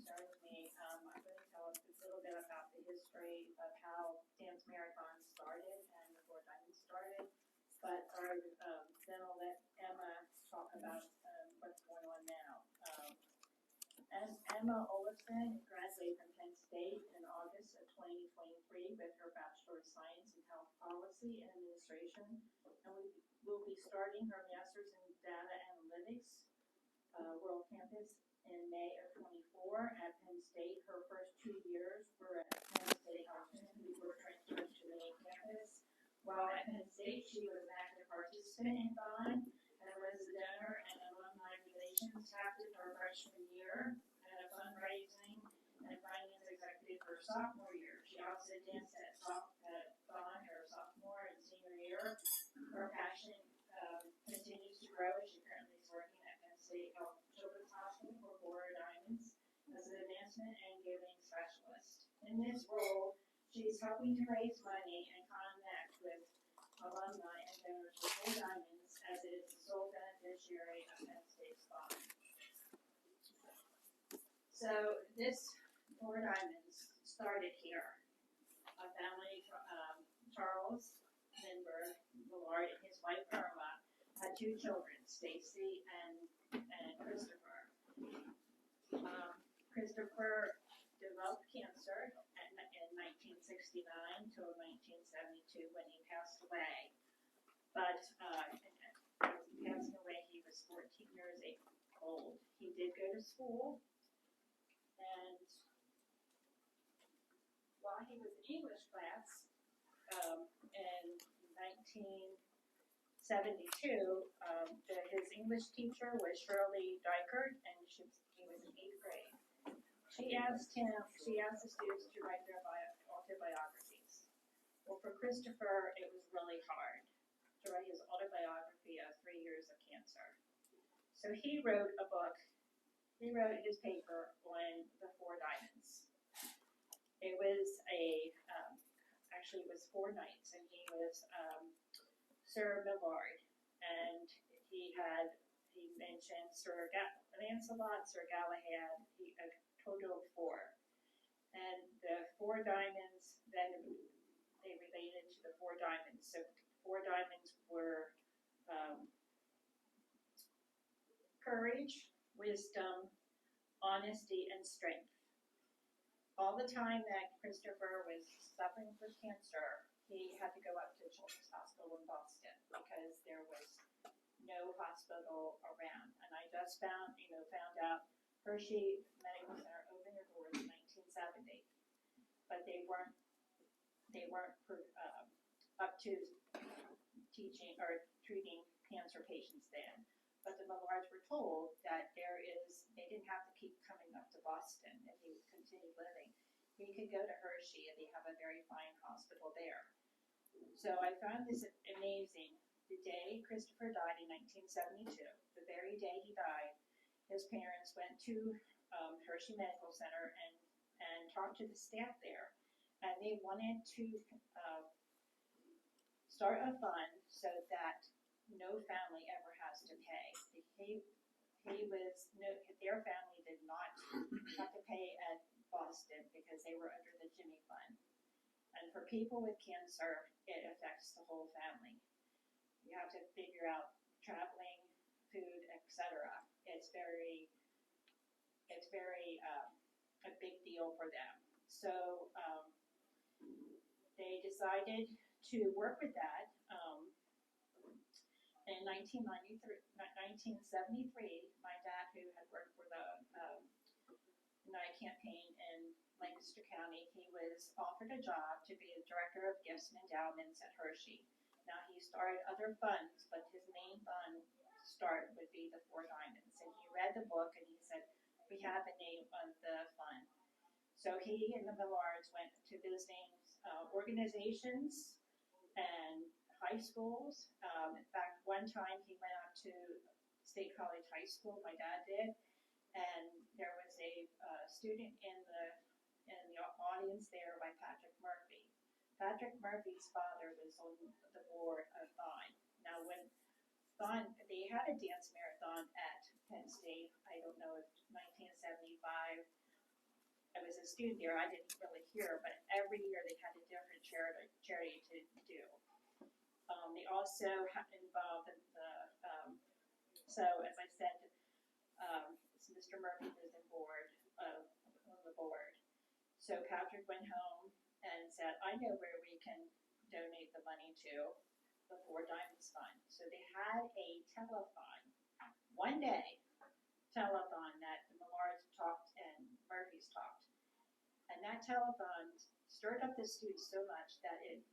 concerns me. I'm going to tell us a little bit about the history of how Dance Marathon started and the Four Diamonds started. But then I'll let Emma talk about what's going on now. As Emma Olafson graduated from Penn State in August of 2023 with her Bachelor of Science in Health Policy and Administration, and we will be starting her Master's in Data Analytics World Campus in May of 24 at Penn State. Her first 2 years were at Penn State Austin before transferring to the main campus. While at Penn State, she was an active participant in Bond and was a donor and alumni relations captain her freshman year and a fundraising and finance executive her sophomore year. She also danced at Bond her sophomore and senior year. Her passion continues to grow as she currently is working at Penn State Children's Hospital for Four Diamonds as an advancement and giving specialist. In this role, she's helping to raise money and connect with alumni and donors for Four Diamonds as it is the sole beneficiary of Penn State's bond. So this Four Diamonds started here. A family, Charles Lindbergh Millard and his wife Irma had 2 children, Stacy and Christopher. Christopher developed cancer in 1969 till 1972 when he passed away. But as he passed away, he was 14 years old. He did go to school, and while he was in English class in 1972, his English teacher was Shirley Dykert, and he was in 8th grade. She asked the students to write their autobiographies. Well, for Christopher, it was really hard to write his autobiography of 3 years of cancer. So he wrote a book. He wrote his paper on the Four Diamonds. It was actually it was 4 nights, and he was Sir Millard, and he mentioned Sir Lancelot, Sir Galahad, a total of 4. And the Four Diamonds, then they related to the Four Diamonds. So 4 diamonds were courage, wisdom, honesty, and strength. All the time that Christopher was suffering with cancer, he had to go up to Children's Hospital in Boston because there was no hospital around. And I just found out Hershey Medical Center opened their doors in 1970, but they weren't up to teaching or treating cancer patients then. But the Millards were told that they didn't have to keep coming up to Boston if he would continue living. He could go to Hershey, and they have a very fine hospital there. So I found this amazing. The day Christopher died in 1972, the very day he died, his parents went to Hershey Medical Center and talked to the staff there. And they wanted to start a fund so that no family ever has to pay. Their family did not have to pay at Boston because they were under the Jimmy Fund. And for people with cancer, it affects the whole family. You have to figure out traveling, food, etc. It's very a big deal for them. So they decided to work with that. In 1973, my dad, who had worked for the United Campaign in Lancaster County, he was offered a job to be the director of gifts and endowments at Hershey. Now, he started other funds, but his main fund start would be the Four Diamonds. And he read the book, and he said, we have the name of the fund. So he and the Millards went to visiting organizations and high schools. In fact, one time he went out to State College High School, my dad did, and there was a student in the audience there by Patrick Murphy. Patrick Murphy's father was on the board of Bond. Now, when Bond, they had a dance marathon at Penn State, I don't know if 1975 I was a student there, I didn't really hear, but every year they had a different charity to do. They also involved in the, so as I said, it's Mr. Murphy who's on the board. So Patrick went home and said, I know where we can donate the money to, the Four Diamonds Fund. So they had a telethon, one day telethon that the Millards talked and Murphys talked. And that telethon stirred up the students so much that it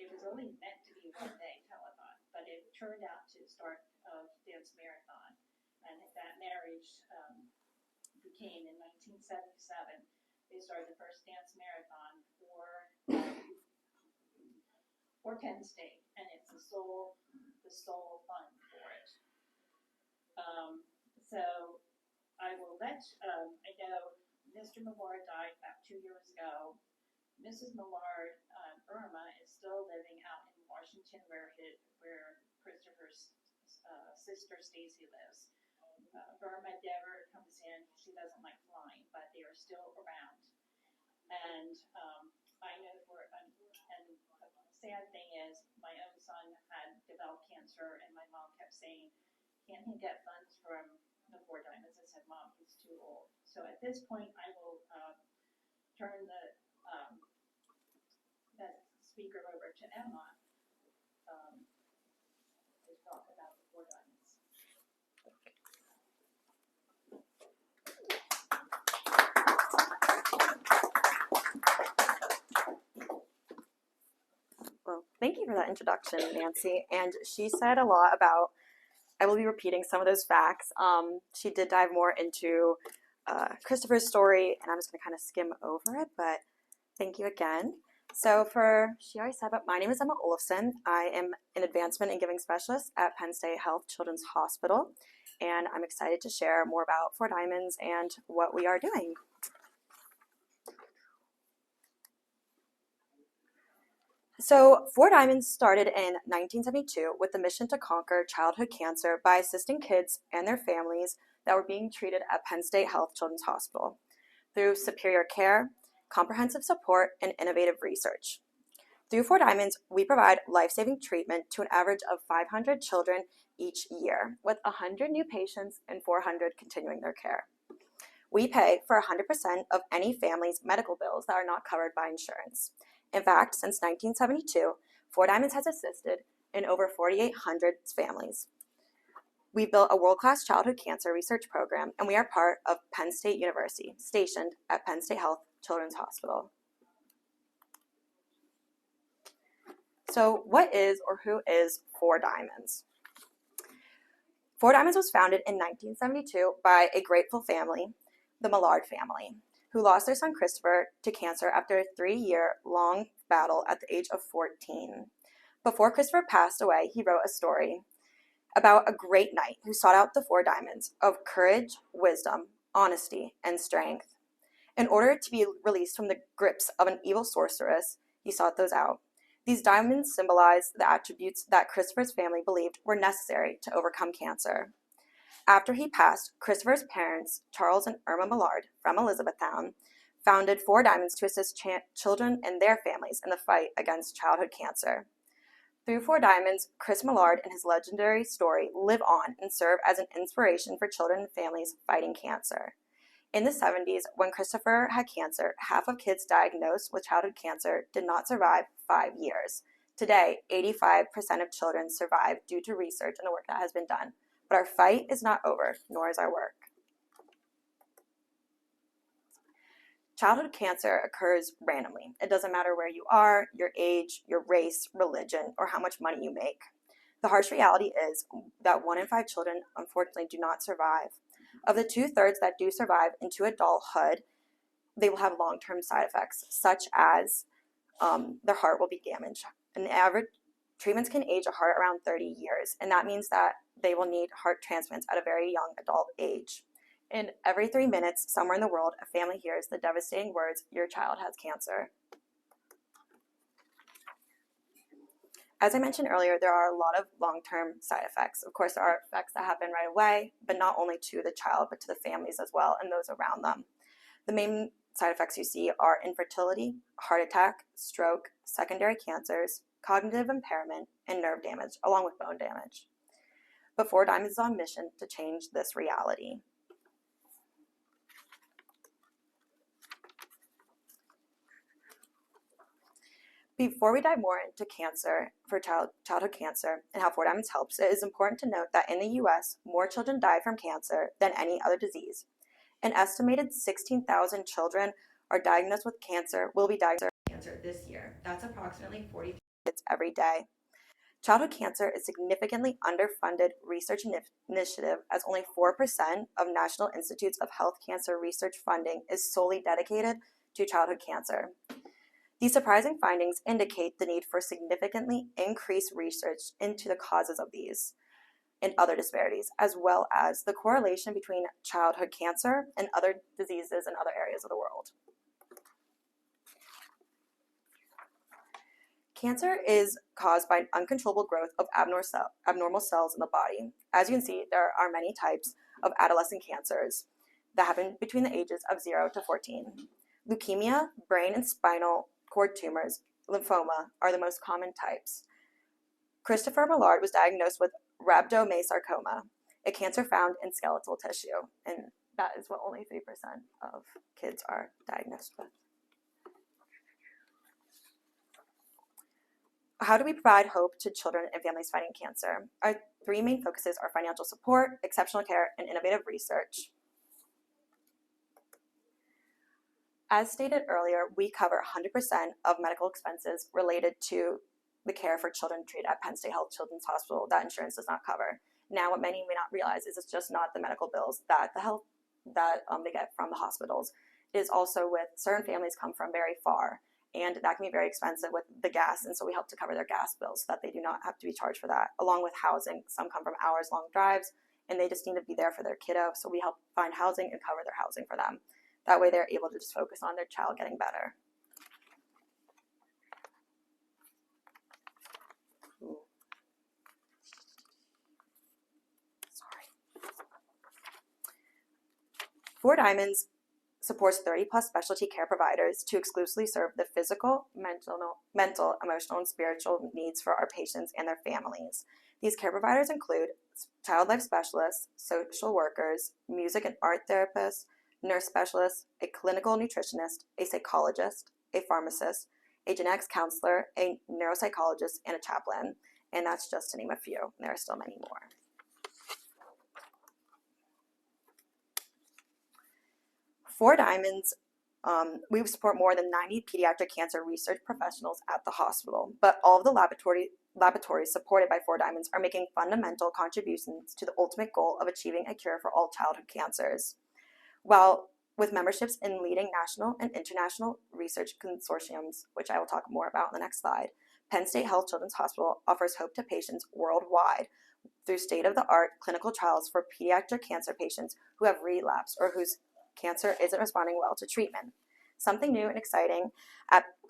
was only meant to be one day telethon, but it turned out to start a dance marathon. And that marriage became in 1977. They started the first dance marathon for Penn State, and it's the sole fund for it. So I will let, I know Mr. Millard died about 2 years ago. Mrs. Millard, Irma, is still living out in Washington where Christopher's sister Stacy lives. Irma never comes in. She doesn't like flying, but they are still around. And I know and the sad thing is my own son had developed cancer, and my mom kept saying, can't he get funds from the Four Diamonds? I said, Mom, he's too old. So at this point, I will turn the speaker over to Emma to talk about the Four Diamonds. Well, thank you for that introduction, Nancy. And she said a lot about, I will be repeating some of those facts. She did dive more into Christopher's story, and I'm just going to kind of skim over it, but thank you again. So she already said, but my name is Emma Olafson. I am an advancement and giving specialist at Penn State Health Children's Hospital, and I'm excited to share more about Four Diamonds and what we are doing. So Four Diamonds started in 1972 with the mission to conquer childhood cancer by assisting kids and their families that were being treated at Penn State Health Children's Hospital through superior care, comprehensive support, and innovative research. Through Four Diamonds, we provide life-saving treatment to an average of 500 children each year, with 100 new patients and 400 continuing their care. We pay for 100% of any family's medical bills that are not covered by insurance. In fact, since 1972, Four Diamonds has assisted in over 4,800 families. We built a world-class childhood cancer research program, and we are part of Penn State University, stationed at Penn State Health Children's Hospital. So what is or who is Four Diamonds? Four Diamonds was founded in 1972 by a grateful family, the Millard family, who lost their son Christopher to cancer after a 3-year-long battle at the age of 14. Before Christopher passed away, he wrote a story about a great knight who sought out the Four Diamonds of courage, wisdom, honesty, and strength. In order to be released from the grips of an evil sorceress, he sought those out. These diamonds symbolize the attributes that Christopher's family believed were necessary to overcome cancer. After he passed, Christopher's parents, Charles and Irma Millard from Elizabethtown, founded Four Diamonds to assist children and their families in the fight against childhood cancer. Through Four Diamonds, Chris Millard and his legendary story live on and serve as an inspiration for children and families fighting cancer. In the 70s, when Christopher had cancer, half of kids diagnosed with childhood cancer did not survive 5 years. Today, 85% of children survive due to research and the work that has been done. But our fight is not over, nor is our work. Childhood cancer occurs randomly. It doesn't matter where you are, your age, your race, religion, or how much money you make. The harsh reality is that 1 in 5 children, unfortunately, do not survive. Of the 2/3 that do survive into adulthood, they will have long-term side effects, such as their heart will be damaged. An average treatments can age a heart around 30 years, and that means that they will need heart transplants at a very young adult age. And every 3 minutes, somewhere in the world, a family hears the devastating words, "Your child has cancer." As I mentioned earlier, there are a lot of long-term side effects. Of course, there are effects that happen right away, but not only to the child, but to the families as well and those around them. The main side effects you see are infertility, heart attack, stroke, secondary cancers, cognitive impairment, and nerve damage, along with bone damage. But 4Diamonds is on a mission to change this reality. Before we dive more into cancer for childhood cancer and how 4Diamonds helps, it is important to note that in the U.S., more children die from cancer than any other disease. An estimated 16,000 children are diagnosed with cancer, will be diagnosed with cancer this year. That's approximately 43 kids every day. Childhood cancer is a significantly underfunded research initiative, as only 4% of National Institutes of Health cancer research funding is solely dedicated to childhood cancer. These surprising findings indicate the need for significantly increased research into the causes of these and other disparities, as well as the correlation between childhood cancer and other diseases in other areas of the world. Cancer is caused by an uncontrollable growth of abnormal cells in the body. As you can see, there are many types of adolescent cancers that happen between the ages of 0 to 14. Leukemia, brain and spinal cord tumors, lymphoma are the most common types. Christopher Millard was diagnosed with rhabdomyosarcoma, a cancer found in skeletal tissue, and that is what only 3% of kids are diagnosed with. How do we provide hope to children and families fighting cancer? Our three main focuses are financial support, exceptional care, and innovative research. As stated earlier, we cover 100% of medical expenses related to the care for children treated at Penn State Health Children's Hospital that insurance does not cover. Now, what many may not realize is it's just not the medical bills that they get from the hospitals. It is also with certain families come from very far, and that can be very expensive with the gas, and so we help to cover their gas bills so that they do not have to be charged for that, along with housing. Some come from hours-long drives, and they just need to be there for their kiddo, so we help find housing and cover their housing for them. That way they're able to just focus on their child getting better. Sorry. 4Diamonds supports 30-plus specialty care providers to exclusively serve the physical, mental, emotional, and spiritual needs for our patients and their families. These care providers include child life specialists, social workers, music and art therapists, nurse specialists, a clinical nutritionist, a psychologist, a pharmacist, a genetics counselor, a neuropsychologist, and a chaplain. And that's just to name a few. There are still many more. For 4Diamonds, we support more than 90 pediatric cancer research professionals at the hospital, but all of the laboratories supported by 4Diamonds are making fundamental contributions to the ultimate goal of achieving a cure for all childhood cancers. While with memberships in leading national and international research consortiums, which I will talk more about in the next slide, Penn State Health Children's Hospital offers hope to patients worldwide through state-of-the-art clinical trials for pediatric cancer patients who have relapsed or whose cancer isn't responding well to treatment. Something new and exciting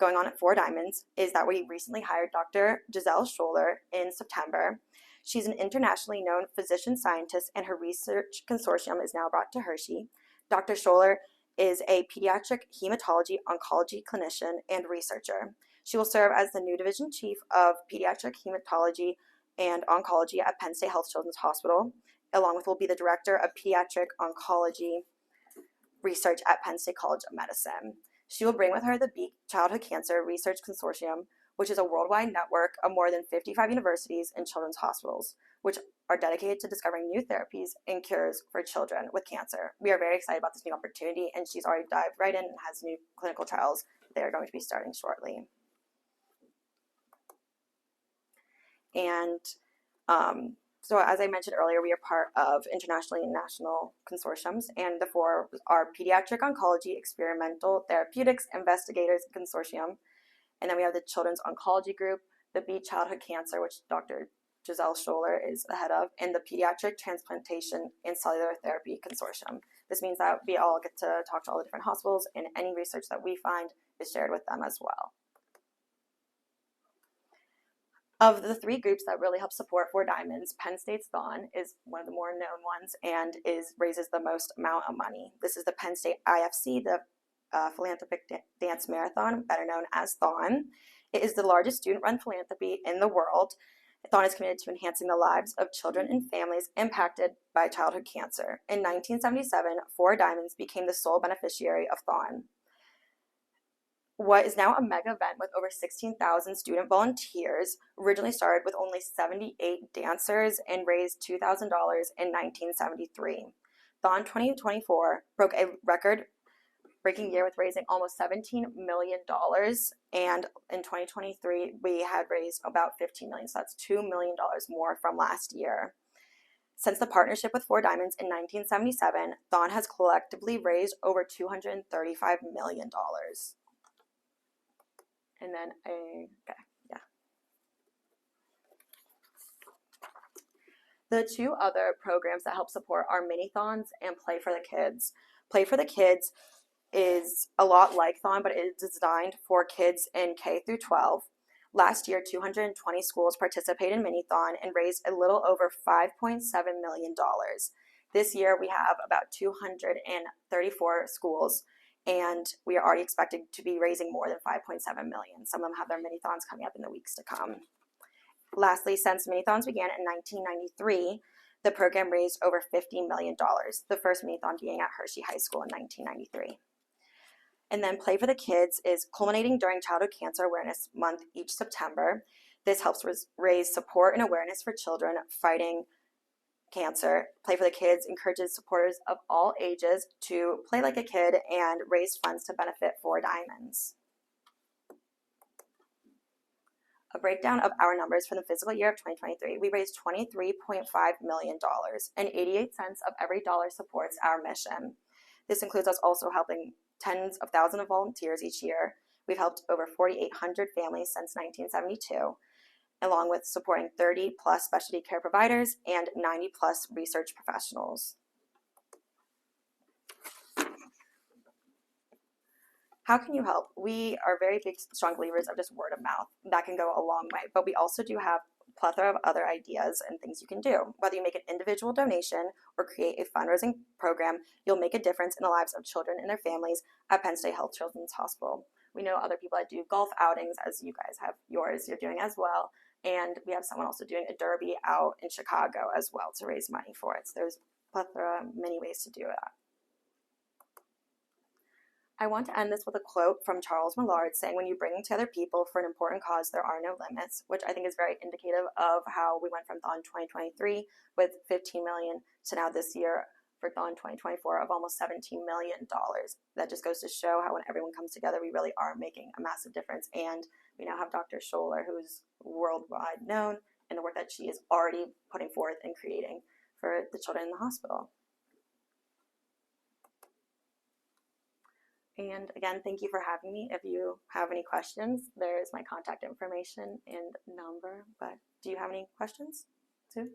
going on at 4Diamonds is that we recently hired Dr. Giselle Scholler in September. She's an internationally known physician scientist, and her research consortium is now brought to Hershey. Dr. Scholler is a pediatric hematology oncology clinician and researcher. She will serve as the new division chief of pediatric hematology and oncology at Penn State Health Children's Hospital, along with will be the director of pediatric oncology research at Penn State College of Medicine. She will bring with her the Beak Childhood Cancer Research Consortium, which is a worldwide network of more than 55 universities and children's hospitals, which are dedicated to discovering new therapies and cures for children with cancer. We are very excited about this new opportunity, and she's already dived right in and has new clinical trials they are going to be starting shortly. And so as I mentioned earlier, we are part of internationally and national consortiums, and the four are Pediatric Oncology Experimental Therapeutics Investigators Consortium, and then we have the Children's Oncology Group, the Beat Childhood Cancer, which Dr. Giselle Scholler is the head of, and the Pediatric Transplantation and Cellular Therapy Consortium. This means that we all get to talk to all the different hospitals, and any research that we find is shared with them as well. Of the three groups that really help support 4Diamonds, Penn State's Thon is one of the more known ones and raises the most amount of money. This is the Penn State IFC, the Philanthropic Dance Marathon, better known as Thon. It is the largest student-run philanthropy in the world. Thon is committed to enhancing the lives of children and families impacted by childhood cancer. In 1977, Four Diamonds became the sole beneficiary of Thon. What is now a mega event with over 16,000 student volunteers originally started with only 78 dancers and raised $2,000 in 1973. Thon 2024 broke a record-breaking year with raising almost $17 million, and in 2023 we had raised about $15 million, so that's $2 million more from last year. Since the partnership with Four Diamonds in 1977, Thon has collectively raised over $235 million. And then The two other programs that help support are Mini-Thons and Play for the Kids. Play for the Kids is a lot like Thon, but it is designed for kids in K through 12. Last year, 220 schools participated in Mini-Thon and raised a little over $5.7 million. This year, we have about 234 schools, and we are already expected to be raising more than $5.7 million. Some of them have their Mini-Thons coming up in the weeks to come. Lastly, since Mini-Thons began in 1993, the program raised over $50 million, the first Mini-Thon being at Hershey High School in 1993. And then Play for the Kids is culminating during Childhood Cancer Awareness Month each September. This helps raise support and awareness for children fighting cancer. Play for the Kids encourages supporters of all ages to play like a kid and raise funds to benefit Four Diamonds. A breakdown of our numbers for the fiscal year of 2023. We raised $23.5 million, and 88 cents of every dollar supports our mission. This includes us also helping tens of thousands of volunteers each year. We've helped over 4,800 families since 1972, along with supporting 30 plus specialty care providers and 90 plus research professionals. How can you help? We are very big, strong believers of just word of mouth. That can go a long way, but we also do have a plethora of other ideas and things you can do. Whether you make an individual donation or create a fundraising program, you'll make a difference in the lives of children and their families at Penn State Health Children's Hospital. We know other people that do golf outings, as you guys have yours, you're doing as well. And we have someone also doing a derby out in Chicago as well to raise money for it. So there's a plethora, many ways to do that. I want to end this with a quote from Charles Millard saying, when you bring together people for an important cause, there are no limits, which I think is very indicative of how we went from Thon 2023 with $15 million to now this year for Thon 2024 of almost $17 million. That just goes to show how when everyone comes together, we really are making a massive difference. And we now have Dr. Scholler, who's worldwide known in the work that she is already putting forth and creating for the children in the hospital. And again, thank you for having me. If you have any questions, there's my contact information and number. But do you have any questions, Sue?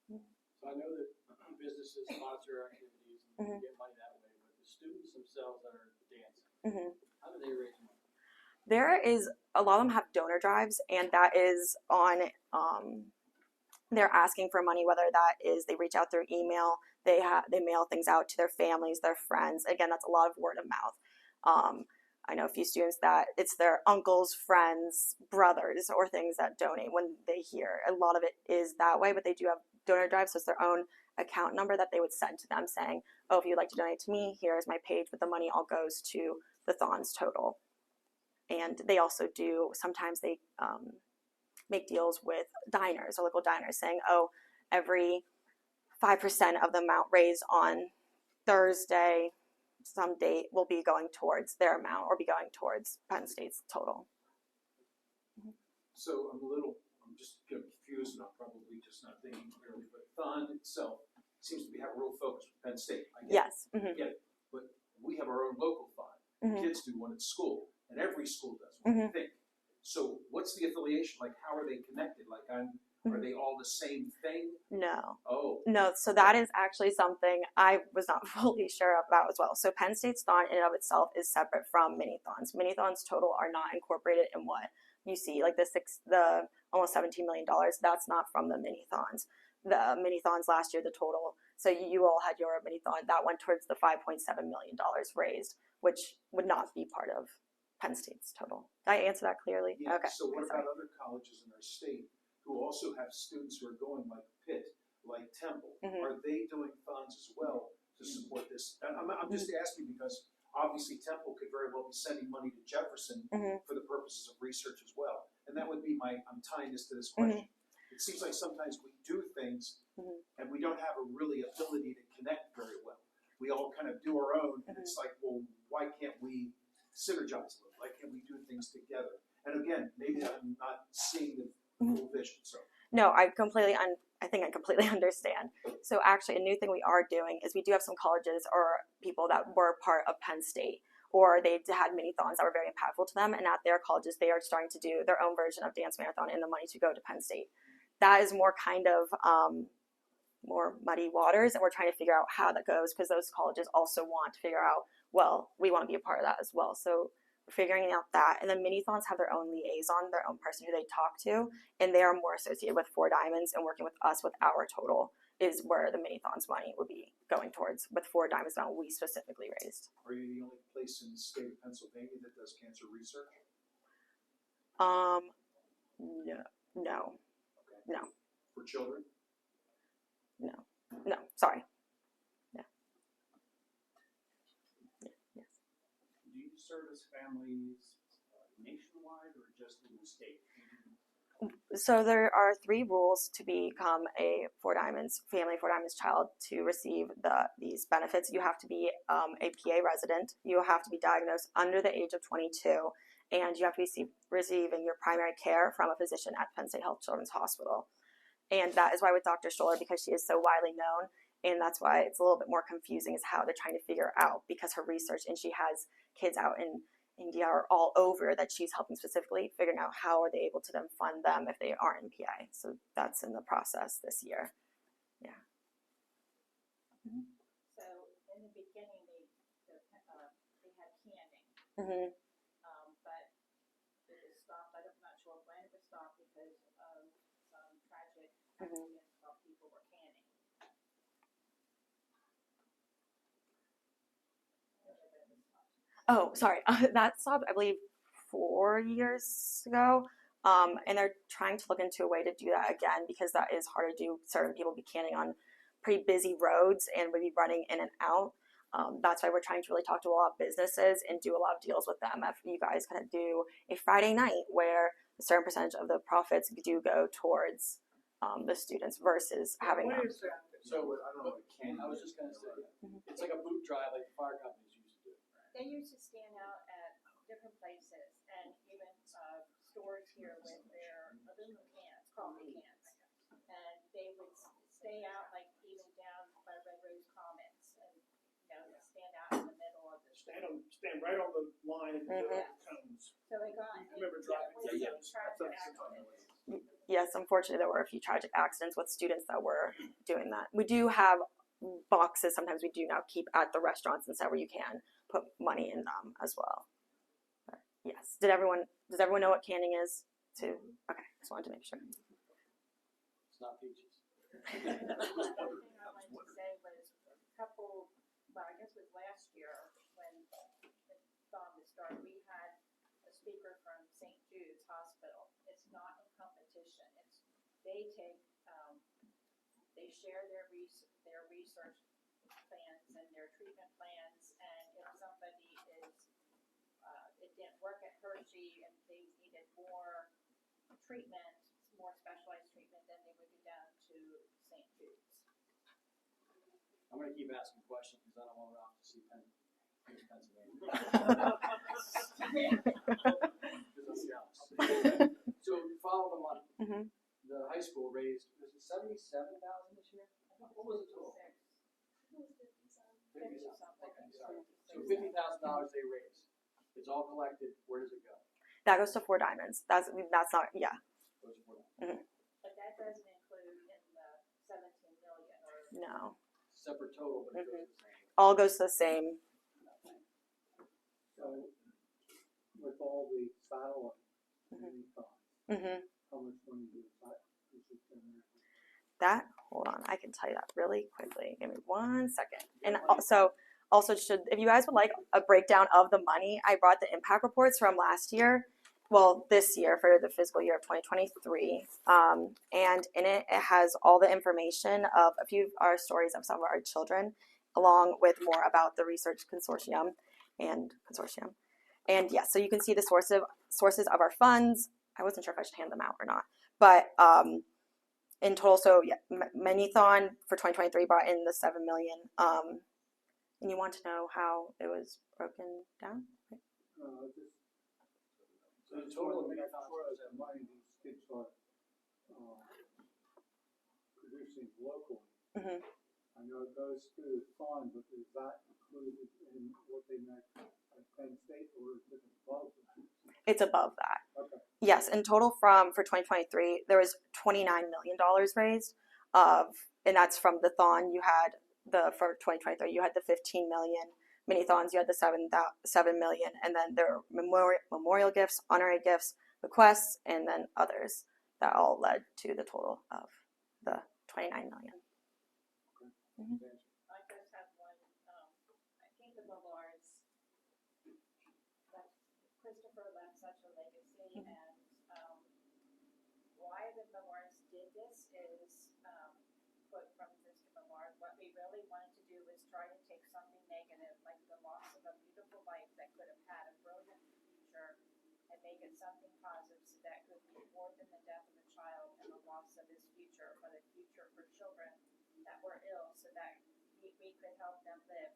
So I know that businesses sponsor activities and get money that way, but the students themselves that are dancing, how do they raise money? There is, a lot of them have donor drives, and that is on, they're asking for money, whether that is they reach out through email, they mail things out to their families, their friends. Again, that's a lot of word of mouth. I know a few students that it's their uncles, friends, brothers, or things that donate when they hear. A lot of it is that way, but they do have donor drives, so it's their own account number that they would send to them saying, oh, if you'd like to donate to me, here's my page, but the money all goes to the Thon's total. And they also do, sometimes they make deals with diners or local diners saying, oh, every 5% of the amount raised on Thursday, some date, will be going towards their amount or be going towards Penn State's total. So I'm just confused, and I'm probably just not thinking clearly, but Thon itself seems to have a real focus with Penn State. I get Yes. it. I get it. But we have our own local Thon. Kids do one at school, and every school does one, I think. So what's the affiliation? Like, how are they connected? Like, are they all the same thing? No. Oh. No, so that is actually something I was not fully sure about as well. So Penn State's Thon in and of itself is separate from Mini-Thons. Mini-Thons total are not incorporated in what you see, like the almost $17 million, that's not from the Mini-Thons. The Mini-Thons last year, the total So you all had your mini-thon that went towards the $5.7 million raised, which would not be part of Penn State's total. Did I answer that clearly? Yeah, Okay. so what sorry. about other colleges in our state who also have students who are going, like Pitt, like Temple? Are they doing funds as well to support this? And I'm just asking because obviously Temple could very well be sending money to Jefferson for the purposes of research as well. And that would be I'm tying this to this question. It seems like sometimes we do things and we don't have a really ability to connect very well. We all kind of do our own, and it's like, well, why can't we synergize a little? Why can't we do things together? And again, maybe I'm not seeing the full vision. So No, I think I completely understand. So actually, a new thing we are doing is we do have some colleges or people that were part of Penn State, or they had mini-thons that were very impactful to them, and at their colleges, they are starting to do their own version of Dance Marathon and the money to go to Penn State. That is more kind of more muddy waters, and we're trying to figure out how that goes because those colleges also want to figure out, well, we want to be a part of that as well. So we're figuring out that, and then mini-thons have their own liaison, their own person who they talk to, and they are more associated with Four Diamonds and working with us with our total is where the mini-thons money would be going towards with Four Diamonds amount we specifically raised. are you the only place in the state of Pennsylvania that does cancer research? No. Okay. No. For children? No, sorry. Yeah. Yes. Do you service families nationwide or just in the state? So there are 3 rules to become a Four Diamonds family, Four Diamonds child to receive these benefits. You have to be a PA resident. You have to be diagnosed under the age of 22, and you have to be receiving your primary care from a physician at Penn State Health Children's Hospital. And that is why with Dr. Stoller, because she is so widely known, and that's why it's a little bit more confusing is how they're trying to figure out, because her research, and she has kids out in India or all over that she's helping specifically figuring out how are they able to then fund them if they aren't in PA. So that's in the process this year. Yeah. So in the beginning, they had canning, but it was stopped. I'm not sure when it was stopped because of some tragic accidents while people were canning. Oh, sorry. That stopped, I believe, 4 years ago. And they're trying to look into a way to do that again because that is hard to do. Certain people be canning on pretty busy roads and would be running in and out. That's why we're trying to really talk to a lot of businesses and do a lot of deals with them. If you guys kind of do a Friday night where a certain percentage of the profits do go towards the students versus having them. So I don't know what canning. I was just gonna say, it's like a boot drive, like the fire companies used to do. They used to stand out at different places and even stores here with their aluminum cans, coffee cans. And they would stay out like even down by Red Rose Commons and, stand out in the middle of the street. Stand right on the line in the middle of the cones. So it got. I remember driving. Yeah. Tragic accidents. Yes, unfortunately, there were a few tragic accidents with students that were doing that. We do have boxes. Sometimes we do now keep at the restaurants instead where you can put money in them as well. But yes. Does everyone know what canning is? Okay, just wanted to make sure. It's not peaches. The other thing I wanted to say was I guess it was last year when the song was started, we had a speaker from St. Jude's Hospital. It's not a competition. They take, they share their research plans and their treatment plans, and if somebody it didn't work at Hershey and they needed more treatment, more specialized treatment, then they would go down to St. Jude's. I'm gonna keep asking questions because I don't want to off to see Pennsylvania. So follow the money. The high school raised, was it $77,000 this year? What was the total? 50 something. Okay, sorry. So $50,000 they raised. It's all collected. Where does it go? That goes to Four Diamonds. That's not, yeah. Goes to Four Diamonds. But that doesn't include in the 17 million or. No. Separate total, but it goes the same. All goes to the same. So, with all the saddle and thoughts, how much money do you generate? That hold on, I can tell you that really quickly. Give me 1 second. And also should, if you guys would like a breakdown of the money, I brought the impact reports from last year. Well, this year for the fiscal year of 2023. And in it, it has all the information of a few of our stories of some of our children, along with more about the research consortium. And yes, so you can see the sources of our funds. I wasn't sure if I should hand them out or not, but in total, so yeah, Manython for 2023 brought in the $7 million. And you want to know how it was broken down? So the total of make marathons sure was that money these kids are producing locally. Mm-hmm. I know it goes through the fund, but is that included in what they make at Penn State, or is it above that? It's above that. Okay. Yes, in total for 2023, there was $29 million raised, and that's from the thon. You had for 2023, you had the 15 million mini-thons, you had the 7 million, and then there were memorial gifts, honorary gifts, bequests, and then others that all led to the total of the 29 million. Mm-hmm. I just have one, I think the Millards, Christopher left such a legacy, and why the Millards did this is, quote from Mr. Millard, what we really wanted to do was try to take something negative, like the loss of a beautiful life that could have had a brilliant future, and make it something positive, so that could be more than the death of a child and the loss of his future, but a future for children that were ill, so that we could help them live.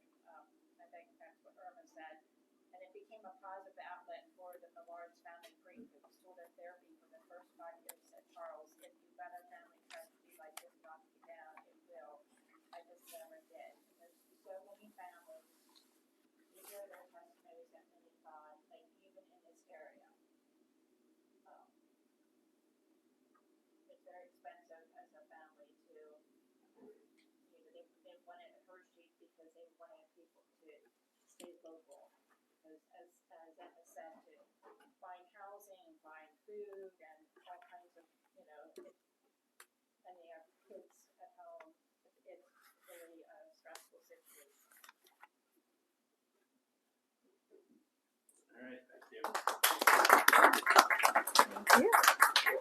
I think that's what Irma said. And it became a positive outlet for the Millards family grief. It was sort of therapy for the first 5 years, said Charles. If you've got a family tragedy like this knock you down, it will. I just never did. And there's so many families, you hear their testimonies at many times, like even in this area. It's very expensive as a family to, they wanted Hershey because they wanted people to stay local.